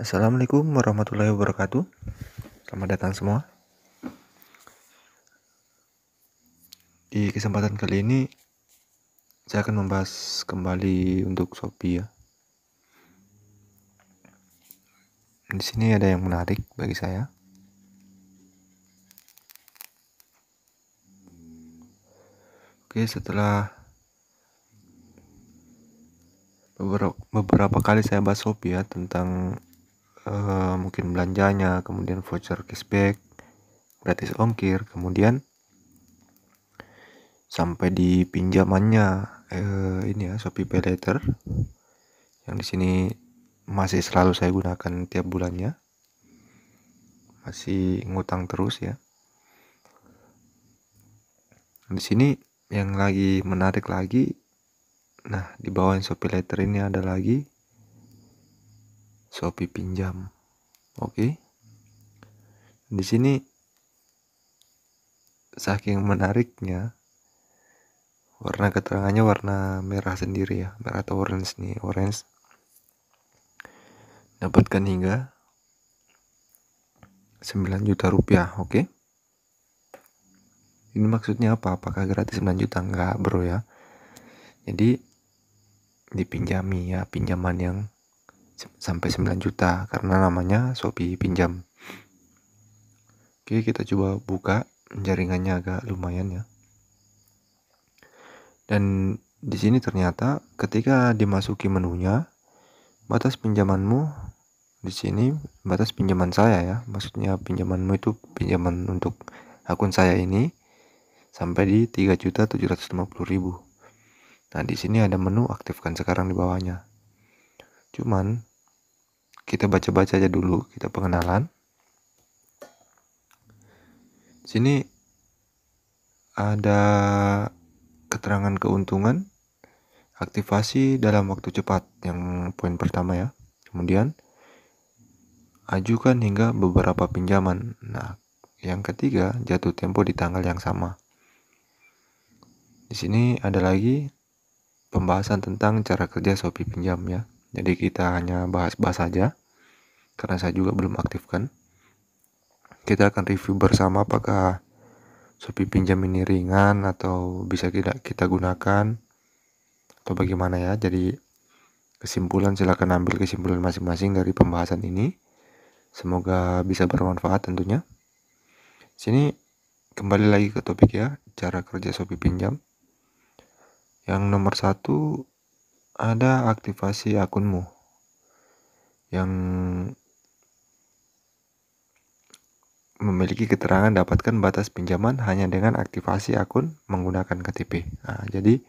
Assalamualaikum warahmatullahi wabarakatuh. Selamat datang semua. Di kesempatan kali ini saya akan membahas kembali untuk Shopee ya. Di sini ada yang menarik bagi saya. Oke, setelah beberapa kali saya bahas Shopee ya tentang mungkin belanjanya, kemudian voucher cashback, gratis ongkir, kemudian sampai di pinjamannya ini ya Shopee Pay Later yang di sini masih selalu saya gunakan tiap bulannya, masih ngutang terus ya. Di sini yang lagi menarik lagi, nah di bawah Shopee Later ini ada lagi Shopee Pinjam. Oke. Di sini saking menariknya, warna keterangannya warna merah sendiri ya, merah atau orange nih, orange. Dapatkan hingga 9 juta rupiah, oke. Ini maksudnya apa? Apakah gratis 9 juta? Enggak bro ya. Jadi dipinjami ya, pinjaman yang sampai 9 juta karena namanya Shopee Pinjam. Oke, kita coba buka, jaringannya agak lumayan ya. Dan di sini ternyata ketika dimasuki menunya, batas pinjamanmu di sini batas pinjaman saya ya, maksudnya pinjamanmu itu pinjaman untuk akun saya ini sampai di 3.750.000. Nah, di sini ada menu aktifkan sekarang di bawahnya. Cuman kita baca-baca aja dulu, kita pengenalan. Sini ada keterangan keuntungan, aktivasi dalam waktu cepat yang poin pertama ya. Kemudian ajukan hingga beberapa pinjaman. Nah, yang ketiga jatuh tempo di tanggal yang sama. Di sini ada lagi pembahasan tentang cara kerja Shopee Pinjam ya. Jadi kita hanya bahas-bahas saja karena saya juga belum aktifkan. Kita akan review bersama apakah Shopee Pinjam ini ringan atau bisa kita gunakan atau bagaimana ya. Jadi kesimpulan silakan ambil kesimpulan masing-masing dari pembahasan ini. Semoga bisa bermanfaat tentunya. Sini kembali lagi ke topik ya, cara kerja Shopee Pinjam. Yang nomor 1 ada aktivasi akunmu yang memiliki keterangan dapatkan batas pinjaman hanya dengan aktivasi akun menggunakan KTP. Nah, jadi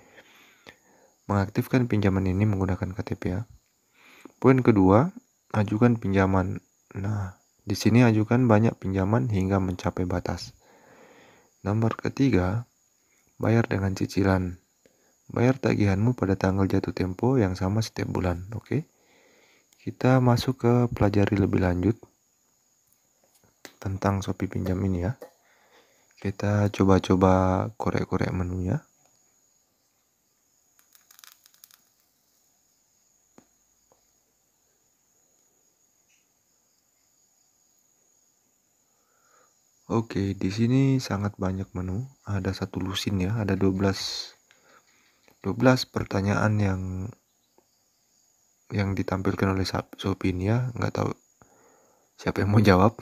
mengaktifkan pinjaman ini menggunakan KTP ya. Poin kedua, ajukan pinjaman. Nah, di sini ajukan banyak pinjaman hingga mencapai batas. Nomor ketiga, bayar dengan cicilan. Bayar tagihanmu pada tanggal jatuh tempo yang sama setiap bulan, oke? Kita masuk ke pelajari lebih lanjut tentang Shopee Pinjam ini ya. Kita coba-coba korek-korek menunya. Oke, di sini sangat banyak menu. Ada satu lusin ya, ada 12 pertanyaan yang ditampilkan oleh Shopee ini ya. Nggak tahu siapa yang mau jawab.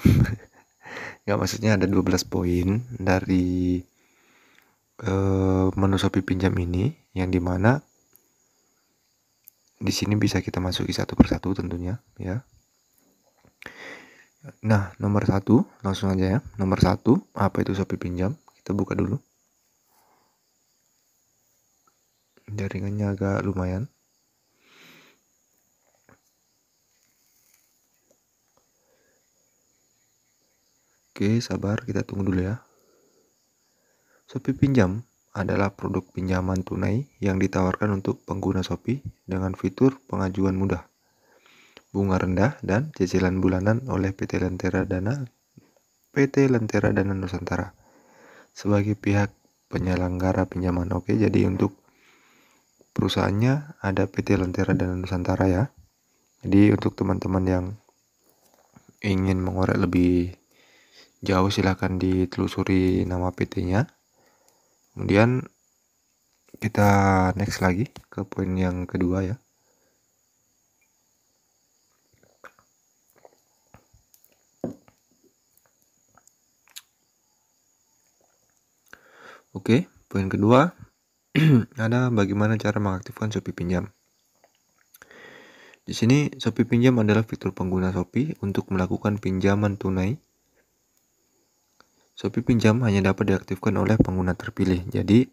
Nggak, maksudnya ada 12 poin dari menu Shopee Pinjam ini yang dimana di sini bisa kita masuki satu persatu tentunya ya. Nah, nomor 1 langsung aja ya. Nomor 1, apa itu Shopee Pinjam? Kita buka dulu. Jaringannya agak lumayan. Oke, sabar, kita tunggu dulu ya. Shopee Pinjam adalah produk pinjaman tunai yang ditawarkan untuk pengguna Shopee dengan fitur pengajuan mudah, bunga rendah, dan cicilan bulanan oleh PT Lentera Dana Nusantara sebagai pihak penyelenggara pinjaman. Oke, jadi untuk perusahaannya ada PT Lentera Dana Nusantara ya. Jadi untuk teman-teman yang ingin mengorek lebih jauh silahkan ditelusuri nama PT-nya. Kemudian kita next lagi ke poin yang kedua ya. Oke, poin kedua ada bagaimana cara mengaktifkan Shopee Pinjam. Di sini Shopee Pinjam adalah fitur pengguna Shopee untuk melakukan pinjaman tunai. Shopee Pinjam hanya dapat diaktifkan oleh pengguna terpilih. Jadi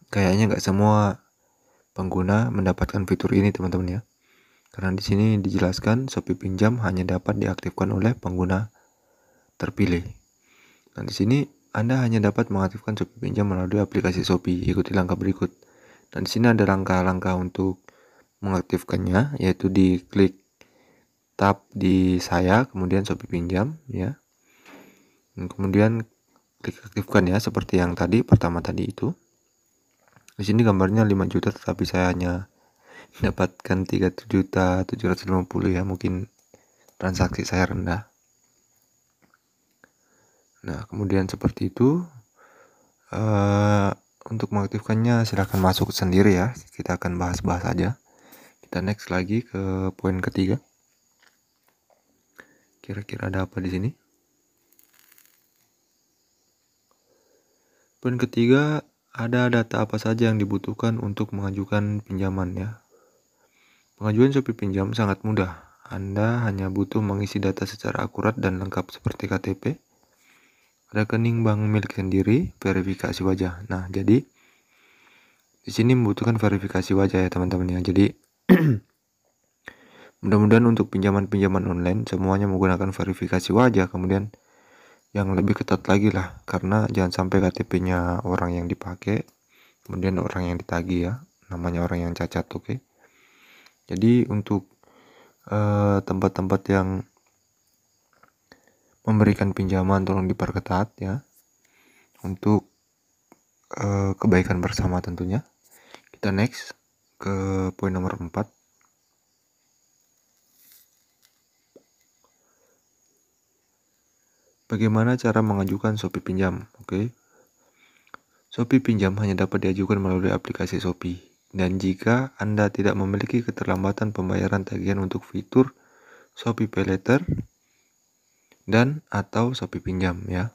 kayaknya nggak semua pengguna mendapatkan fitur ini teman-teman ya. Karena di sini dijelaskan Shopee Pinjam hanya dapat diaktifkan oleh pengguna terpilih. Nah, di sini Anda hanya dapat mengaktifkan Shopee Pinjam melalui aplikasi Shopee. Ikuti langkah berikut. Dan di sini ada langkah-langkah untuk mengaktifkannya, yaitu diklik tab di saya, kemudian Shopee Pinjam ya. Dan kemudian klik aktifkan ya, seperti yang tadi pertama tadi itu. Di sini gambarnya 5 juta tetapi saya hanya dapatkan 3.750.000 ya, mungkin transaksi saya rendah. Nah, kemudian seperti itu. Untuk mengaktifkannya silahkan masuk sendiri ya. Kita akan bahas-bahas aja. Kita next lagi ke poin ketiga. Kira-kira ada apa di sini? Poin ketiga, ada data apa saja yang dibutuhkan untuk mengajukan pinjaman ya. Pengajuan Shopee Pinjam sangat mudah. Anda hanya butuh mengisi data secara akurat dan lengkap seperti KTP, rekening bank milik sendiri, verifikasi wajah. Nah, jadi di sini membutuhkan verifikasi wajah ya teman-teman ya. Jadi mudah-mudahan untuk pinjaman-pinjaman online semuanya menggunakan verifikasi wajah. Kemudian yang lebih ketat lagi lah, karena jangan sampai KTP-nya orang yang dipakai, kemudian orang yang ditagih ya, namanya orang yang cacat, oke? Jadi untuk tempat-tempat yang memberikan pinjaman tolong diperketat ya, untuk kebaikan bersama tentunya. Kita next ke poin nomor 4. Bagaimana cara mengajukan Shopee Pinjam? Oke. Shopee Pinjam hanya dapat diajukan melalui aplikasi Shopee. Dan jika Anda tidak memiliki keterlambatan pembayaran tagihan untuk fitur Shopee Pay Later dan atau Shopee Pinjam ya.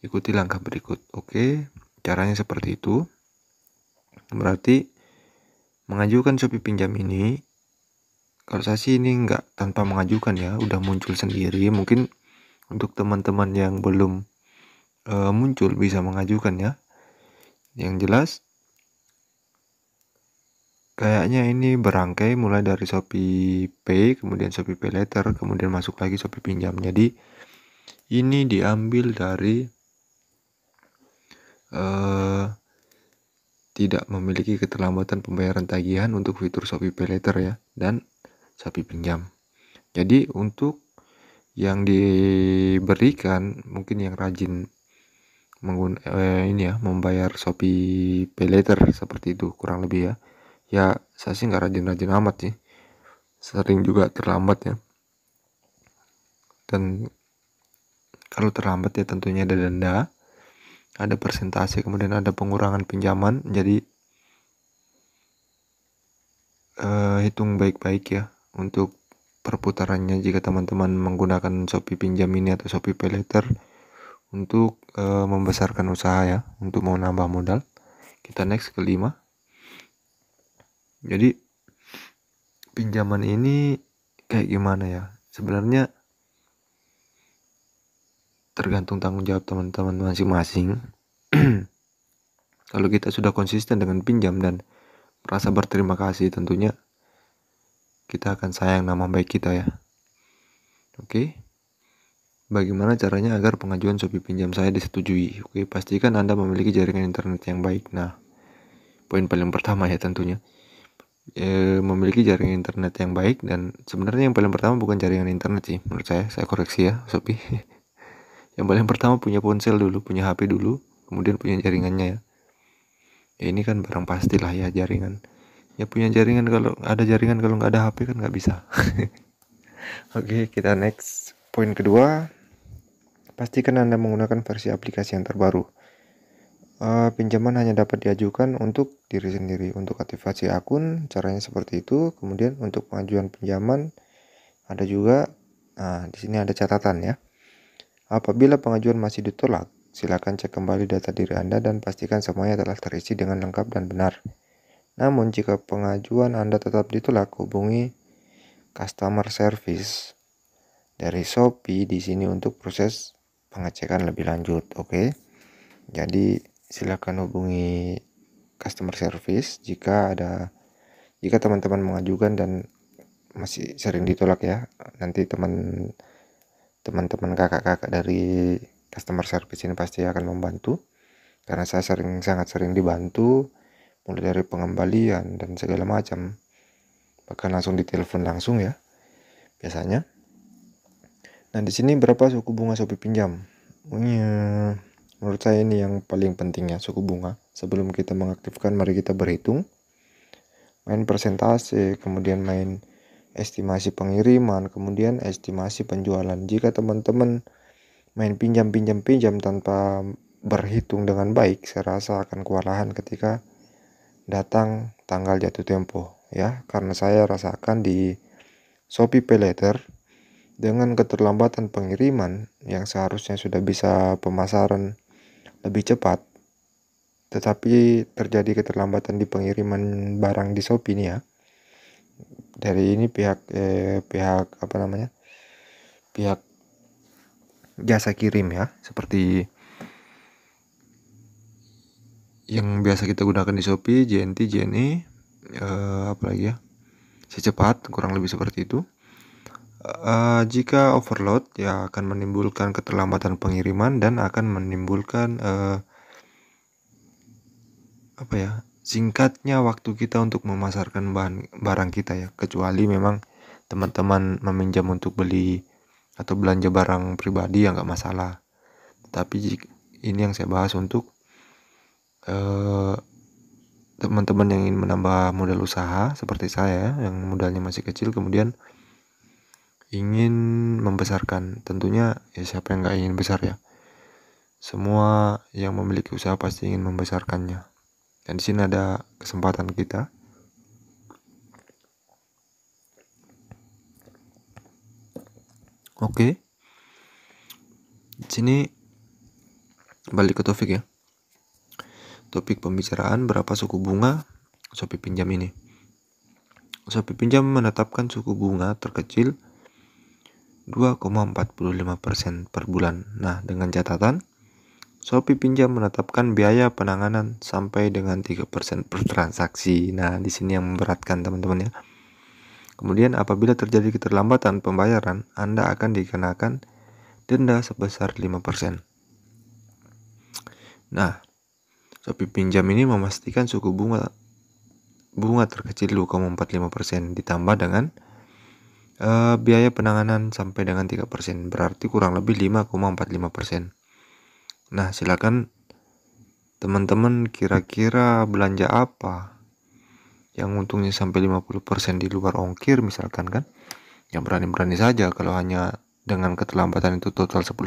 Ikuti langkah berikut. Oke, caranya seperti itu. Berarti mengajukan Shopee Pinjam ini, kalau saya sih ini nggak tanpa mengajukan ya, udah muncul sendiri. Mungkin untuk teman-teman yang belum muncul bisa mengajukan ya. Yang jelas kayaknya ini berangkai mulai dari Shopee Pay, kemudian Shopee Pay Later, kemudian masuk lagi Shopee Pinjam. Jadi ini diambil dari tidak memiliki keterlambatan pembayaran tagihan untuk fitur Shopee Pay Later ya, dan Shopee Pinjam. Jadi untuk yang diberikan mungkin yang rajin membayar Shopee Pay Later seperti itu kurang lebih ya. Ya saya sih nggak rajin-rajin amat sih, sering juga terlambat ya. Dan kalau terlambat ya tentunya ada denda, ada persentase, kemudian ada pengurangan pinjaman. Jadi hitung baik-baik ya untuk perputarannya jika teman-teman menggunakan Shopee Pinjam ini atau Shopee Pay Later untuk membesarkan usaha ya, untuk mau nambah modal. Kita next ke 5. Jadi pinjaman ini kayak gimana ya? Sebenarnya tergantung tanggung jawab teman-teman masing-masing. Kalau kita sudah konsisten dengan pinjam dan merasa berterima kasih, tentunya kita akan sayang nama baik kita ya. Oke. Bagaimana caranya agar pengajuan Shopee Pinjam saya disetujui? Oke, pastikan Anda memiliki jaringan internet yang baik. Nah, poin paling pertama ya tentunya. Memiliki jaringan internet yang baik, dan sebenarnya yang paling pertama bukan jaringan internet sih menurut saya koreksi ya Shopee. Yang paling pertama punya ponsel dulu, punya HP dulu, kemudian punya jaringannya ya. Ya ini kan barang pastilah ya, jaringan. Ya punya jaringan, kalau ada jaringan, kalau nggak ada HP kan nggak bisa. Oke, kita next. Poin kedua, pastikan Anda menggunakan versi aplikasi yang terbaru. Pinjaman hanya dapat diajukan untuk diri sendiri. Untuk aktivasi akun, caranya seperti itu. Kemudian untuk pengajuan pinjaman, ada juga. Nah, di sini ada catatan ya. Apabila pengajuan masih ditolak, silakan cek kembali data diri Anda dan pastikan semuanya telah terisi dengan lengkap dan benar. Namun, jika pengajuan Anda tetap ditolak, hubungi customer service dari Shopee di sini untuk proses pengecekan lebih lanjut. Oke. Jadi silakan hubungi customer service jika teman-teman mengajukan dan masih sering ditolak ya. Nanti teman-teman kakak-kakak dari customer service ini pasti akan membantu, karena saya sangat sering dibantu mulai dari pengembalian dan segala macam, bahkan langsung ditelepon langsung ya biasanya. Nah, di sini berapa suku bunga Shopee pinjam? Menurut saya ini yang paling penting ya, suku bunga. Sebelum kita mengaktifkan, mari kita berhitung. Main persentase, kemudian main estimasi pengiriman, kemudian estimasi penjualan. Jika teman-teman main pinjam tanpa berhitung dengan baik, saya rasa akan kewalahan ketika datang tanggal jatuh tempo ya. Karena saya rasakan di Shopee PayLater, dengan keterlambatan pengiriman yang seharusnya sudah bisa pemasaran lebih cepat, tetapi terjadi keterlambatan di pengiriman barang di Shopee ini ya. Dari ini pihak jasa kirim ya, seperti yang biasa kita gunakan di Shopee, JNT, JNE, apalagi ya, Secepat, kurang lebih seperti itu. Jika overload ya akan menimbulkan keterlambatan pengiriman dan akan menimbulkan singkatnya waktu kita untuk memasarkan barang kita ya, kecuali memang teman-teman meminjam untuk beli atau belanja barang pribadi ya nggak masalah. Tapi ini yang saya bahas untuk teman-teman yang ingin menambah modal usaha seperti saya yang modalnya masih kecil, kemudian ingin membesarkan. Tentunya ya siapa yang nggak ingin besar ya. Semua yang memiliki usaha pasti ingin membesarkannya. Dan di sini ada kesempatan kita. Oke. Di sini balik ke topik ya. Topik pembicaraan berapa suku bunga Shopee pinjam ini. Shopee pinjam menetapkan suku bunga terkecil 2,45% per bulan. Nah, dengan catatan Shopee pinjam menetapkan biaya penanganan sampai dengan 3% per transaksi. Nah, di sini yang memberatkan teman-teman ya. Kemudian apabila terjadi keterlambatan pembayaran, Anda akan dikenakan denda sebesar 5%. Nah, Shopee pinjam ini memastikan suku bunga terkecil 2,45% ditambah dengan biaya penanganan sampai dengan 3%, berarti kurang lebih 5,45%. Nah, silakan teman-teman kira-kira belanja apa yang untungnya sampai 50% di luar ongkir misalkan kan. Yang berani-berani saja kalau hanya dengan keterlambatan itu total 10%.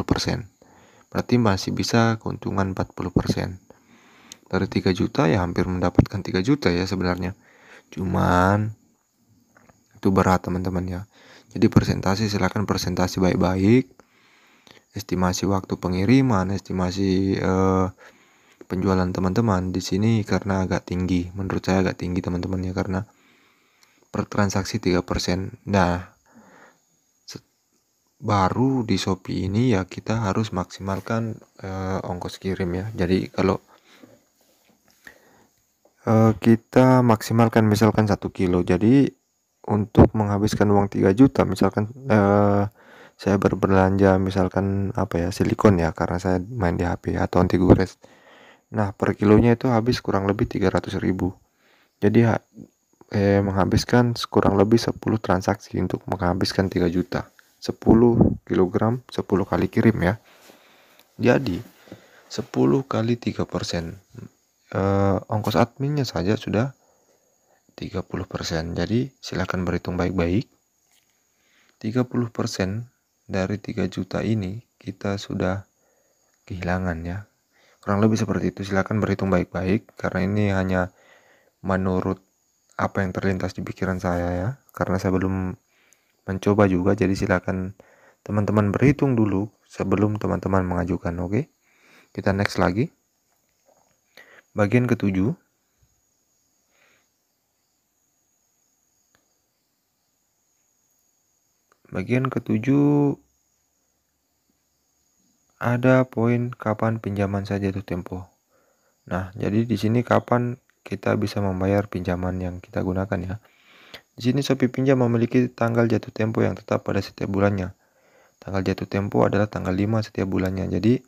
Berarti masih bisa keuntungan 40%. Dari 3 juta ya hampir mendapatkan 3 juta ya sebenarnya. Cuman itu berat teman-teman ya. Jadi presentasi silakan presentasi baik-baik. Estimasi waktu pengiriman, estimasi penjualan teman-teman di sini karena agak tinggi. Menurut saya agak tinggi teman-teman ya, karena per transaksi 3%. Nah, baru di Shopee ini ya kita harus maksimalkan ongkos kirim ya. Jadi kalau kita maksimalkan misalkan 1 kilo, jadi untuk menghabiskan uang 3 juta misalkan saya berbelanja misalkan silikon ya, karena saya main di HP atau anti gores. Nah, per kilonya itu habis kurang lebih 300.000. Jadi menghabiskan kurang lebih 10 transaksi untuk menghabiskan 3 juta. 10 kilogram 10 kali kirim ya. Jadi 10 kali 3%. Ongkos adminnya saja sudah 30%. Jadi silakan berhitung baik-baik. 30% dari 3 juta ini kita sudah kehilangan ya. Kurang lebih seperti itu. Silakan berhitung baik-baik karena ini hanya menurut apa yang terlintas di pikiran saya ya. Karena saya belum mencoba juga, jadi silakan teman-teman berhitung dulu sebelum teman-teman mengajukan. Oke. Kita next lagi. Bagian ketujuh. Bagian ketujuh ada poin kapan pinjaman saya jatuh tempo. Nah, jadi di sini kapan kita bisa membayar pinjaman yang kita gunakan ya. Di sini Shopee Pinjam memiliki tanggal jatuh tempo yang tetap pada setiap bulannya. Tanggal jatuh tempo adalah tanggal 5 setiap bulannya. Jadi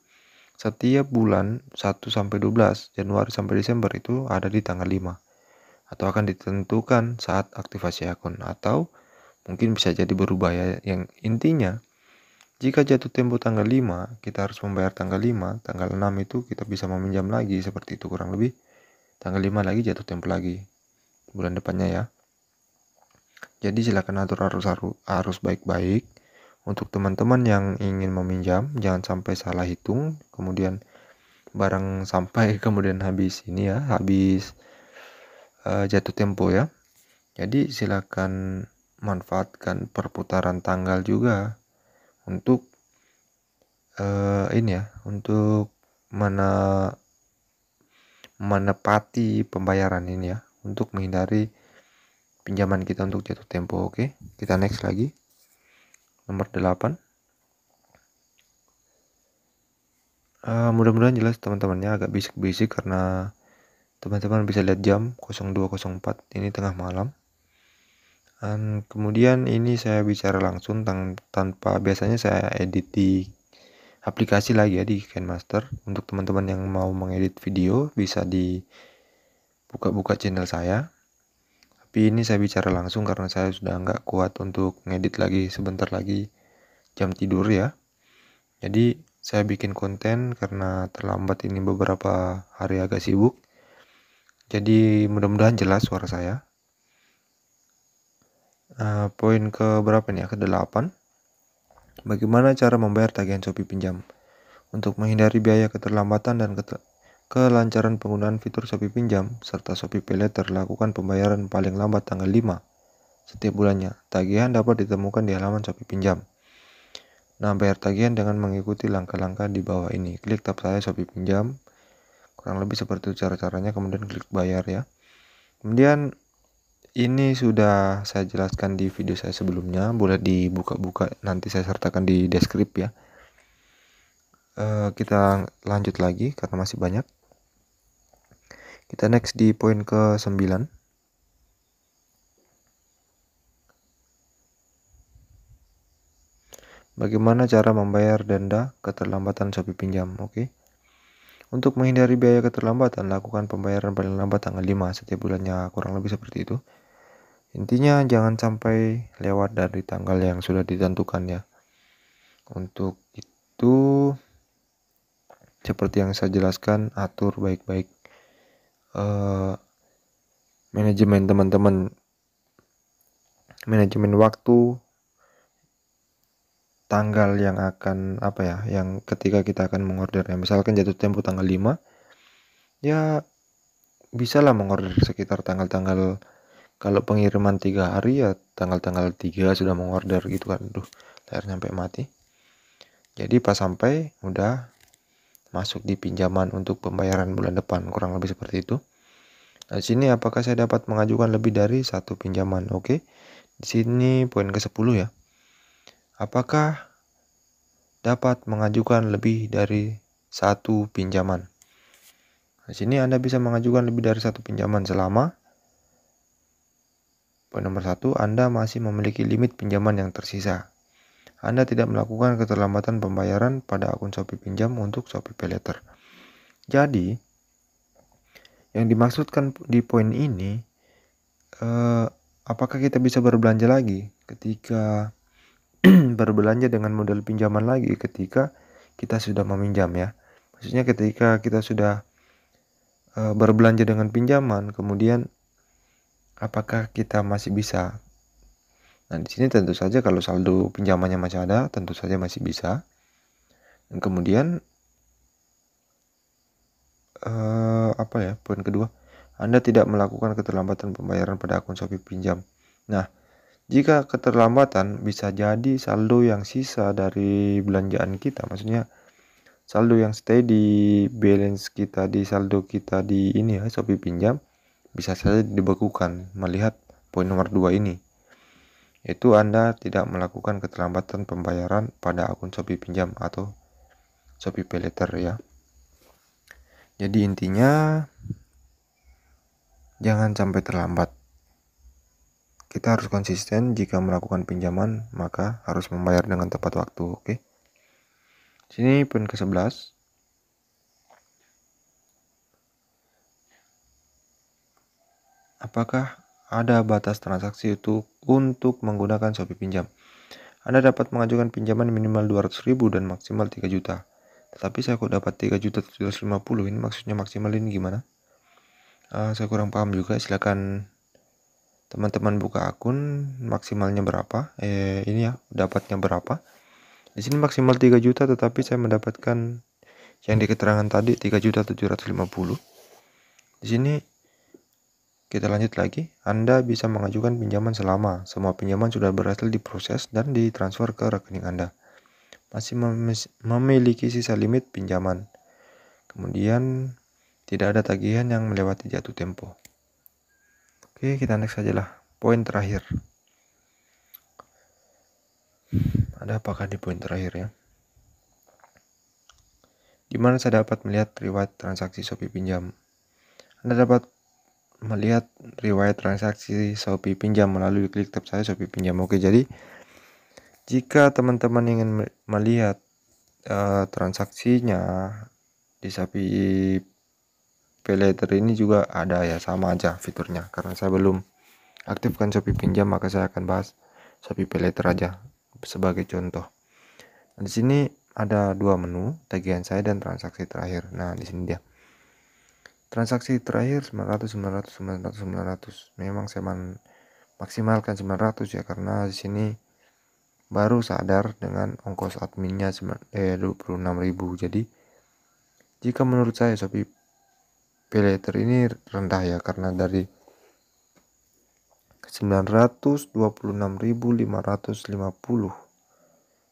setiap bulan 1 sampai 12, Januari sampai Desember itu ada di tanggal 5. Atau akan ditentukan saat aktivasi akun, atau mungkin bisa jadi berubah ya. Yang intinya jika jatuh tempo tanggal 5, kita harus membayar tanggal 5, tanggal 6 itu kita bisa meminjam lagi, seperti itu kurang lebih. Tanggal 5 lagi jatuh tempo lagi bulan depannya ya. Jadi silakan atur arus baik-baik. Untuk teman-teman yang ingin meminjam, jangan sampai salah hitung, kemudian barang sampai kemudian habis ini ya, habis jatuh tempo ya. Jadi silakan manfaatkan perputaran tanggal juga untuk ini ya, untuk menepati pembayaran ini ya, untuk menghindari pinjaman kita untuk jatuh tempo. Oke, kita next lagi. Nomor 8. Mudah-mudahan jelas teman-temannya, agak bisik-bisik karena teman-teman bisa lihat jam 02.04 ini tengah malam. Dan kemudian ini saya bicara langsung tanpa biasanya saya edit di aplikasi lagi ya, di KineMaster. Untuk teman-teman yang mau mengedit video bisa di buka channel saya. Tapi ini saya bicara langsung karena saya sudah nggak kuat untuk ngedit lagi, sebentar lagi jam tidur ya. Jadi saya bikin konten karena terlambat ini beberapa hari, agak sibuk. Jadi mudah-mudahan jelas suara saya. Poin ke berapa nih? Ke-8. Bagaimana cara membayar tagihan Shopee Pinjam? Untuk menghindari biaya keterlambatan dan kelancaran penggunaan fitur Shopee Pinjam serta Shopee PayLater, lakukan pembayaran paling lambat tanggal 5 setiap bulannya. Tagihan dapat ditemukan di halaman Shopee Pinjam. Nah, bayar tagihan dengan mengikuti langkah-langkah di bawah ini. Klik tab saya Shopee Pinjam. Kurang lebih seperti itu cara-caranya, kemudian klik bayar ya. Kemudian ini sudah saya jelaskan di video saya sebelumnya, boleh dibuka-buka, nanti saya sertakan di deskripsi ya. Kita lanjut lagi karena masih banyak. Kita next di poin ke-9. Bagaimana cara membayar denda keterlambatan Shopee Pinjam? Oke. Untuk menghindari biaya keterlambatan, lakukan pembayaran paling lambat tanggal 5 setiap bulannya, kurang lebih seperti itu. Intinya jangan sampai lewat dari tanggal yang sudah ditentukan ya. Untuk itu seperti yang saya jelaskan, atur baik-baik manajemen teman-teman, manajemen waktu, tanggal yang akan yang ketika kita akan mengorder ya. Misalkan jatuh tempo tanggal 5 ya, bisalah mengorder sekitar tanggal-tanggal, kalau pengiriman 3 hari ya tanggal-tanggal 3 sudah mengorder gitu kan. Layar sampai mati. Jadi pas sampai udah masuk di pinjaman untuk pembayaran bulan depan, kurang lebih seperti itu. Nah, di sini apakah saya dapat mengajukan lebih dari satu pinjaman? Oke. Di sini poin ke-10 ya. Apakah dapat mengajukan lebih dari satu pinjaman? Di sini Anda bisa mengajukan lebih dari satu pinjaman selama poin nomor 1, Anda masih memiliki limit pinjaman yang tersisa. Anda tidak melakukan keterlambatan pembayaran pada akun Shopee Pinjam untuk Shopee PayLater. Jadi, yang dimaksudkan di poin ini, apakah kita bisa berbelanja lagi ketika berbelanja dengan model pinjaman lagi ketika kita sudah meminjam ya. Maksudnya ketika kita sudah berbelanja dengan pinjaman, kemudian apakah kita masih bisa Nah, di sini tentu saja kalau saldo pinjamannya masih ada, tentu saja masih bisa. Dan kemudian poin kedua, Anda tidak melakukan keterlambatan pembayaran pada akun Shopee pinjam. Nah, jika keterlambatan bisa jadi saldo yang sisa dari belanjaan kita, maksudnya saldo yang stay di balance kita, di saldo kita di ini ya, Shopee pinjam, bisa saja dibekukan. Melihat poin nomor 2 ini, yaitu Anda tidak melakukan keterlambatan pembayaran pada akun Shopee pinjam atau Shopee Pay Later ya. Jadi intinya jangan sampai terlambat. Kita harus konsisten, jika melakukan pinjaman maka harus membayar dengan tepat waktu, oke? Sini poin ke-11. Apakah ada batas transaksi untuk menggunakan Shopee pinjam? Anda dapat mengajukan pinjaman minimal 200.000 dan maksimal 3 juta. Tetapi saya kok dapat 3.750, ini maksudnya maksimal ini gimana? Saya kurang paham juga, silakan teman-teman buka akun, maksimalnya berapa? Ini ya, dapatnya berapa? Di sini maksimal 3 juta, tetapi saya mendapatkan yang di keterangan tadi 3.750. Di sini kita lanjut lagi. Anda bisa mengajukan pinjaman selama semua pinjaman sudah berhasil diproses dan ditransfer ke rekening Anda. Masih memiliki sisa limit pinjaman. Kemudian tidak ada tagihan yang melewati jatuh tempo. Oke, kita next saja lah. Poin terakhir. Ada apakah di poin terakhir ya? Di mana saya dapat melihat riwayat transaksi Shopee pinjam. Anda dapat melihat riwayat transaksi Shopee pinjam melalui klik tab saya Shopee pinjam. Oke, jadi jika teman-teman ingin melihat transaksinya di Shopee Pay Later ini juga ada ya, sama aja fiturnya. Karena saya belum aktifkan Shopee pinjam, maka saya akan bahas Shopee Pay Later aja sebagai contoh. Nah, di sini ada dua menu, tagihan saya dan transaksi terakhir. Nah, di sini dia. Transaksi terakhir 900. Memang saya maksimalkan 900 ya, karena di sini baru sadar dengan ongkos adminnya 26.000. Jadi jika menurut saya Shopee Pay Later ini rendah ya, karena dari 926.550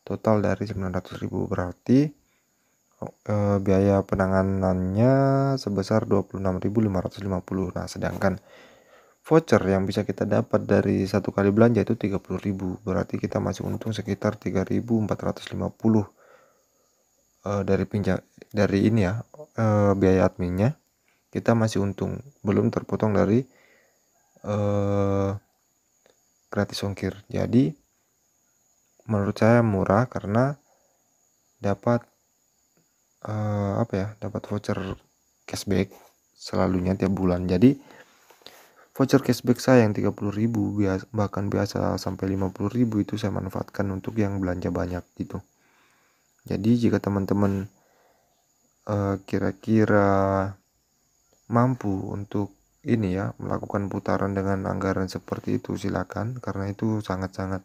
total dari 900.000, berarti biaya penanganannya sebesar 26.550. Nah, sedangkan voucher yang bisa kita dapat dari satu kali belanja itu 30.000, berarti kita masih untung sekitar 3.450 dari ini ya, biaya adminnya kita masih untung, belum terpotong dari gratis ongkir. Jadi menurut saya murah karena dapat dapat voucher cashback selalunya tiap bulan. Jadi voucher cashback saya yang 30.000 bahkan biasa sampai 50.000 itu saya manfaatkan untuk yang belanja banyak gitu. Jadi jika teman-teman kira-kira mampu untuk ini ya, melakukan putaran dengan anggaran seperti itu, silakan, karena itu sangat-sangat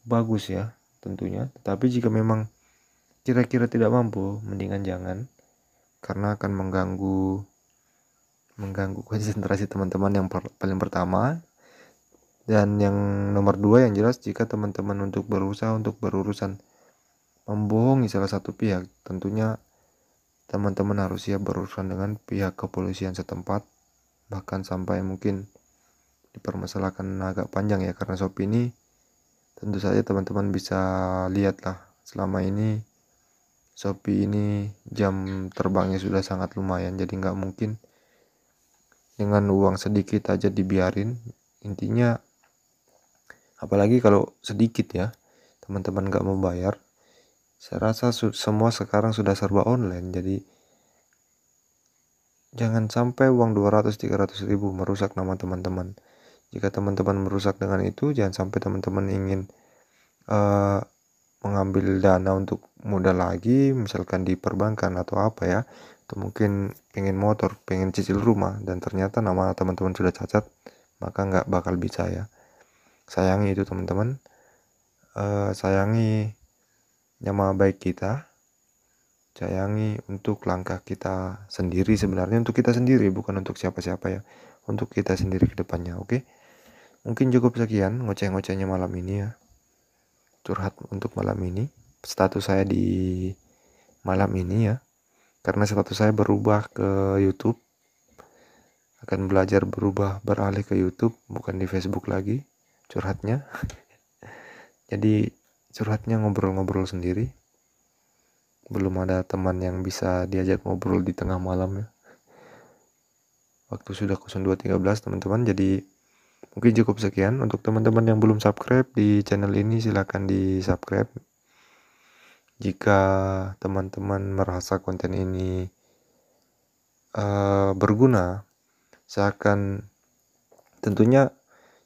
bagus ya tentunya. Tetapi jika memang kira-kira tidak mampu, mendingan jangan, karena akan mengganggu konsentrasi teman-teman yang paling pertama. Dan yang nomor 2, yang jelas jika teman-teman untuk berusaha untuk berurusan membohongi salah satu pihak, tentunya teman-teman harus siap berurusan dengan pihak kepolisian setempat, bahkan sampai mungkin dipermasalahkan agak panjang ya. Karena Shopee ini tentu saja teman-teman bisa lihat lah, selama ini Shopee ini jam terbangnya sudah sangat lumayan, jadi nggak mungkin dengan uang sedikit aja dibiarin. Intinya apalagi kalau sedikit ya, teman-teman nggak mau bayar. Saya rasa semua sekarang sudah serba online, jadi jangan sampai uang 200-300 ribu merusak nama teman-teman. Jika teman-teman merusak dengan itu, jangan sampai teman-teman ingin mengambil dana untuk modal lagi, misalkan di perbankan atau apa ya, atau mungkin pengen motor, pengen cicil rumah, dan ternyata nama teman-teman sudah cacat, maka nggak bakal bisa ya. sayangi itu teman-teman, sayangi nama baik kita, sayangi untuk langkah kita sendiri, sebenarnya untuk kita sendiri, bukan untuk siapa-siapa ya, untuk kita sendiri ke depannya. Oke, mungkin cukup sekian ngoceh-ngocehnya malam ini ya, curhat untuk malam ini, status saya di malam ini ya, karena status saya berubah ke YouTube, akan belajar beralih ke YouTube, bukan di Facebook lagi curhatnya. Jadi curhatnya ngobrol-ngobrol sendiri, belum ada teman yang bisa diajak ngobrol di tengah malam ya. Waktu sudah 02.13 teman-teman, jadi mungkin cukup sekian. Untuk teman-teman yang belum subscribe di channel ini, silahkan di subscribe. Jika teman-teman merasa konten ini berguna, saya akan tentunya,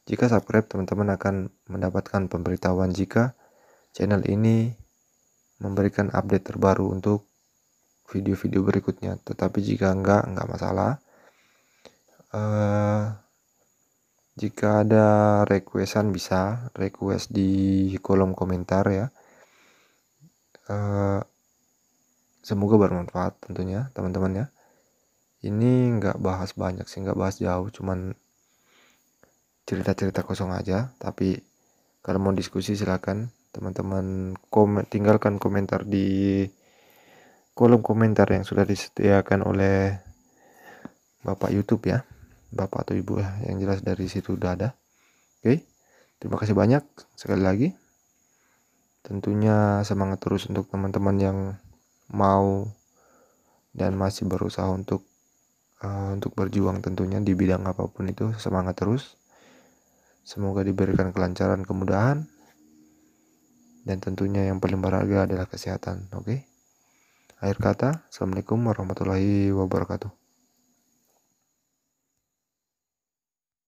jika subscribe, teman-teman akan mendapatkan pemberitahuan jika channel ini memberikan update terbaru untuk video-video berikutnya. Tetapi jika enggak masalah. Jika ada requestan, bisa request di kolom komentar ya. Semoga bermanfaat tentunya teman-teman ya. Ini nggak bahas banyak sih, nggak bahas jauh, cuman cerita-cerita kosong aja. Tapi kalau mau diskusi silakan teman-teman tinggalkan komentar di kolom komentar yang sudah disediakan oleh Bapak YouTube ya, Bapak atau Ibu ya, yang jelas dari situ udah ada. Oke, terima kasih banyak sekali lagi. Tentunya semangat terus untuk teman-teman yang mau dan masih berusaha untuk berjuang tentunya di bidang apapun itu. Semangat terus, semoga diberikan kelancaran, kemudahan, dan tentunya yang paling berharga adalah kesehatan. Oke, akhir kata, assalamualaikum warahmatullahi wabarakatuh.